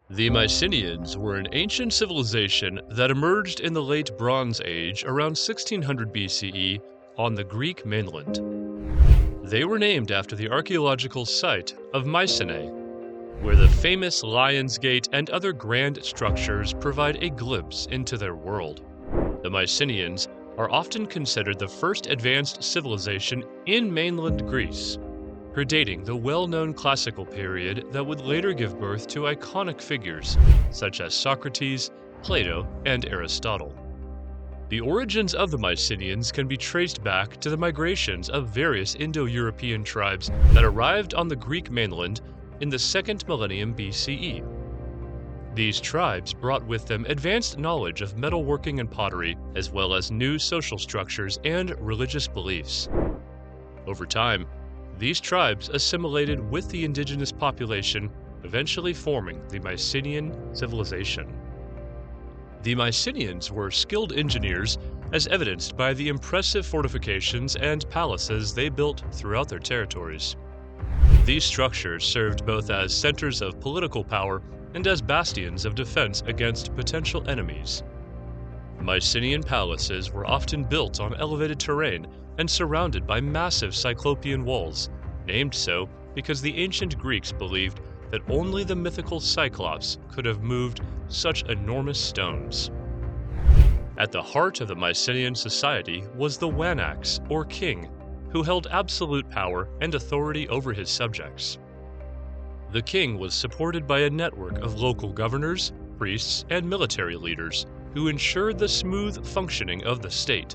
The Mycenaeans were an ancient civilization that emerged in the late Bronze Age around 1600 BCE on the Greek mainland. They were named after the archaeological site of Mycenae, where the famous Lion's Gate and other grand structures provide a glimpse into their world. The Mycenaeans are often considered the first advanced civilization in mainland Greece, predating the well-known classical period that would later give birth to iconic figures such as Socrates, Plato, and Aristotle. The origins of the Mycenaeans can be traced back to the migrations of various Indo-European tribes that arrived on the Greek mainland in the 2nd millennium BCE. These tribes brought with them advanced knowledge of metalworking and pottery, as well as new social structures and religious beliefs. Over time, these tribes assimilated with the indigenous population, eventually forming the Mycenaean civilization. The Mycenaeans were skilled engineers, as evidenced by the impressive fortifications and palaces they built throughout their territories. These structures served both as centers of political power and as bastions of defense against potential enemies. Mycenaean palaces were often built on elevated terrain and surrounded by massive cyclopean walls, named so because the ancient Greeks believed that only the mythical Cyclops could have moved such enormous stones. At the heart of the Mycenaean society was the Wanax, or king, who held absolute power and authority over his subjects. The king was supported by a network of local governors, priests, and military leaders who ensured the smooth functioning of the state.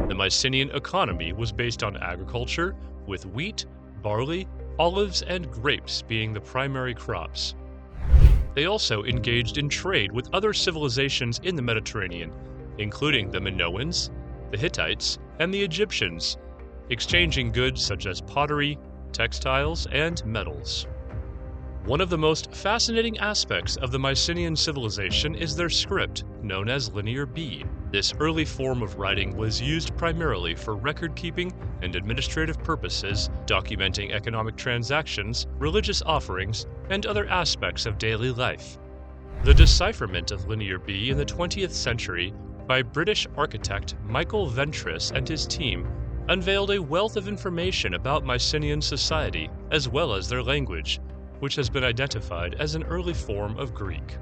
The Mycenaean economy was based on agriculture, with wheat, barley, olives, and grapes being the primary crops. They also engaged in trade with other civilizations in the Mediterranean, including the Minoans, the Hittites, and the Egyptians, exchanging goods such as pottery, textiles, and metals. One of the most fascinating aspects of the Mycenaean civilization is their script, known as Linear B. This early form of writing was used primarily for record-keeping and administrative purposes, documenting economic transactions, religious offerings, and other aspects of daily life. The decipherment of Linear B in the 20th century by British architect Michael Ventris and his team unveiled a wealth of information about Mycenaean society as well as their language, which has been identified as an early form of Greek.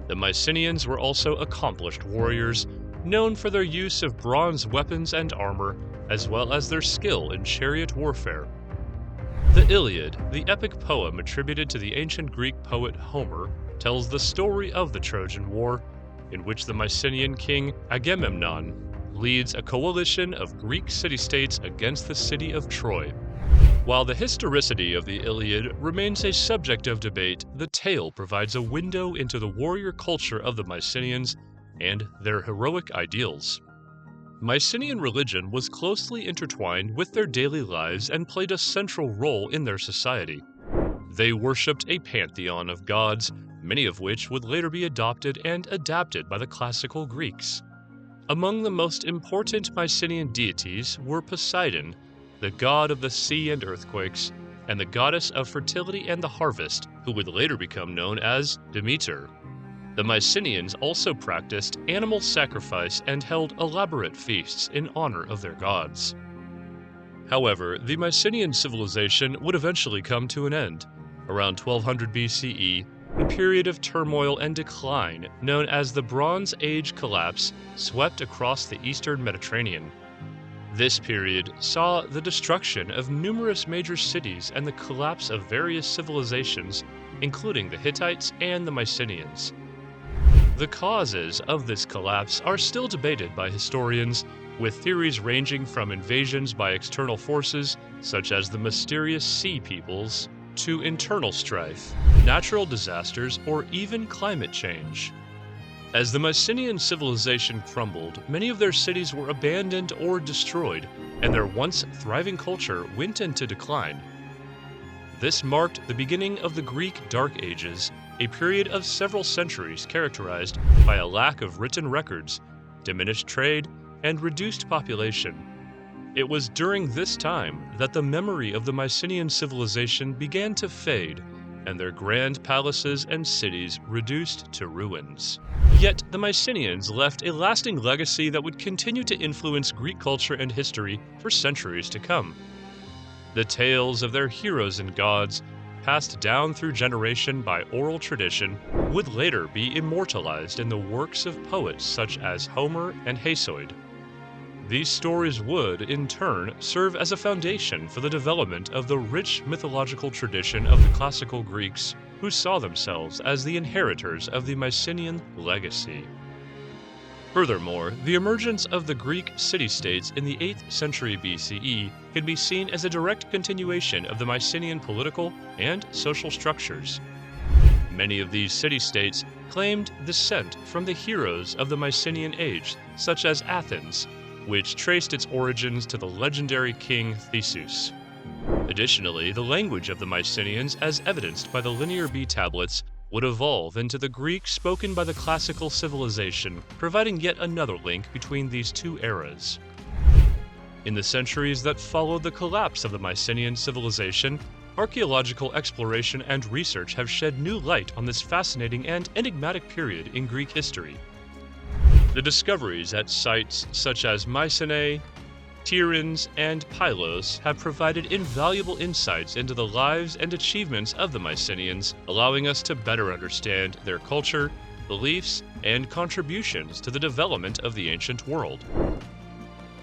The Mycenaeans were also accomplished warriors, known for their use of bronze weapons and armor, as well as their skill in chariot warfare. The Iliad, the epic poem attributed to the ancient Greek poet Homer, tells the story of the Trojan War, in which the Mycenaean king Agamemnon leads a coalition of Greek city-states against the city of Troy. While the historicity of the Iliad remains a subject of debate, the tale provides a window into the warrior culture of the Mycenaeans and their heroic ideals. Mycenaean religion was closely intertwined with their daily lives and played a central role in their society. They worshipped a pantheon of gods, many of which would later be adopted and adapted by the classical Greeks. Among the most important Mycenaean deities were Poseidon, the god of the sea and earthquakes, and the goddess of fertility and the harvest, who would later become known as Demeter. The Mycenaeans also practiced animal sacrifice and held elaborate feasts in honor of their gods. However, the Mycenaean civilization would eventually come to an end. Around 1200 BCE, a period of turmoil and decline known as the Bronze Age collapse swept across the eastern Mediterranean. This period saw the destruction of numerous major cities and the collapse of various civilizations, including the Hittites and the Mycenaeans. The causes of this collapse are still debated by historians, with theories ranging from invasions by external forces, such as the mysterious Sea Peoples, to internal strife, natural disasters, or even climate change. As the Mycenaean civilization crumbled, many of their cities were abandoned or destroyed, and their once thriving culture went into decline. This marked the beginning of the Greek Dark Ages, a period of several centuries characterized by a lack of written records, diminished trade, and reduced population. It was during this time that the memory of the Mycenaean civilization began to fade, and their grand palaces and cities reduced to ruins. Yet the Mycenaeans left a lasting legacy that would continue to influence Greek culture and history for centuries to come. The tales of their heroes and gods, passed down through generation by oral tradition, would later be immortalized in the works of poets such as Homer and Hesiod. These stories would, in turn, serve as a foundation for the development of the rich mythological tradition of the classical Greeks, who saw themselves as the inheritors of the Mycenaean legacy. Furthermore, the emergence of the Greek city-states in the 8th century BCE can be seen as a direct continuation of the Mycenaean political and social structures. Many of these city-states claimed descent from the heroes of the Mycenaean age, such as Athens, which traced its origins to the legendary king Theseus. Additionally, the language of the Mycenaeans, as evidenced by the Linear B tablets, would evolve into the Greek spoken by the classical civilization, providing yet another link between these two eras. In the centuries that followed the collapse of the Mycenaean civilization, archaeological exploration and research have shed new light on this fascinating and enigmatic period in Greek history. The discoveries at sites such as Mycenae, Tiryns, and Pylos have provided invaluable insights into the lives and achievements of the Mycenaeans, allowing us to better understand their culture, beliefs, and contributions to the development of the ancient world.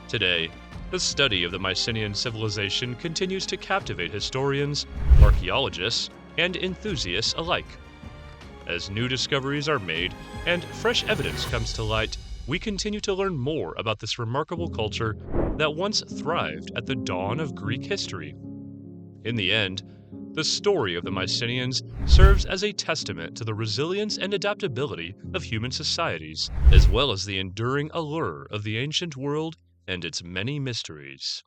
Today, the study of the Mycenaean civilization continues to captivate historians, archaeologists, and enthusiasts alike. As new discoveries are made and fresh evidence comes to light, we continue to learn more about this remarkable culture that once thrived at the dawn of Greek history. In the end, the story of the Mycenaeans serves as a testament to the resilience and adaptability of human societies, as well as the enduring allure of the ancient world and its many mysteries.